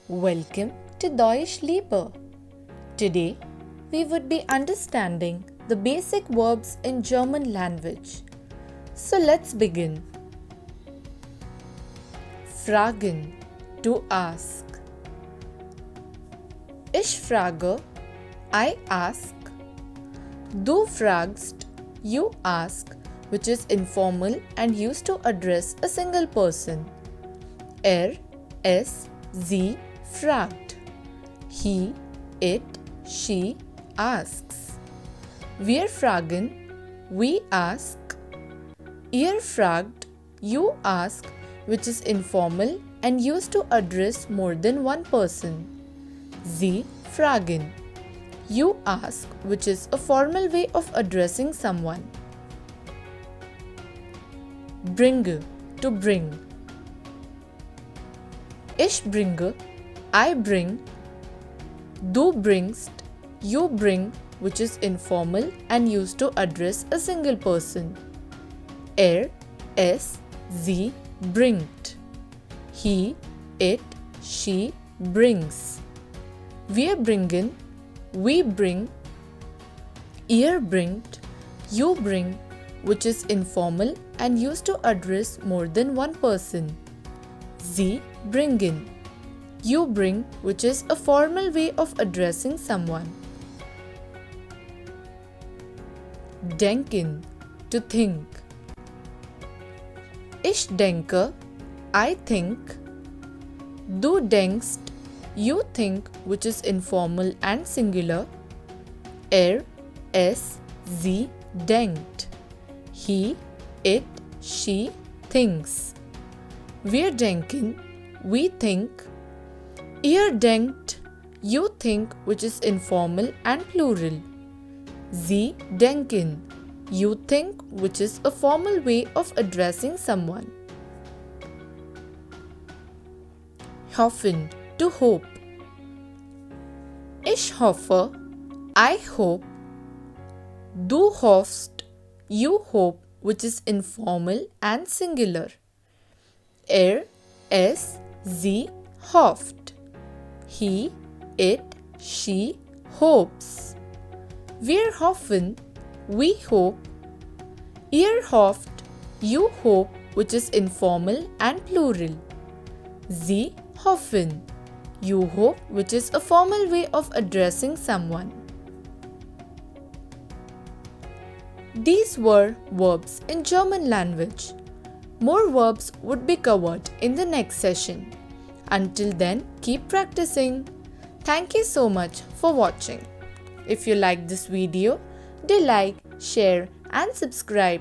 Welcome to Deutsch, Liebe. Today, we would be understanding the basic verbs in German language. So let's begin. Fragen, to ask. Ich frage, I ask. Du fragst, you ask, which is informal and used to address a single person. Es, sie fragt. He, it, she asks. Wir fragen, we ask. Ihr fragt, you ask, which is informal and used to address more than one person. Sie fragen, you ask, which is a formal way of addressing someone. Bringe, to bring. Ich bringe, I bring. Du bringst, you bring, which is informal and used to address a single person. Es, sie bringt. He, it, she brings. Wir bringen, we bring. Ihr bringt, you bring, which is informal and used to address more than one person. Sie bringen. You bring, which is a formal way of addressing someone. Denken, to think. Ich denke, I think. Du denkst, you think, which is informal and singular. Es, sie denkt. He, it, she thinks. Wir denken, we think. Ihr denkt, you think, which is informal and plural. Sie denken, you think, which is a formal way of addressing someone. Hoffen, to hope. Ich hoffe, I hope. Du hoffst, you hope, which is informal and singular. Es, sie hofft. He, it, she hopes. Wir hoffen, we hope. Ihr hofft, you hope, which is informal and plural. Sie hoffen, you hope, which is a formal way of addressing someone. These were verbs in German language. More verbs would be covered in the next session. Until then, keep practicing. Thank you so much for watching. If you like this video, do like, share and subscribe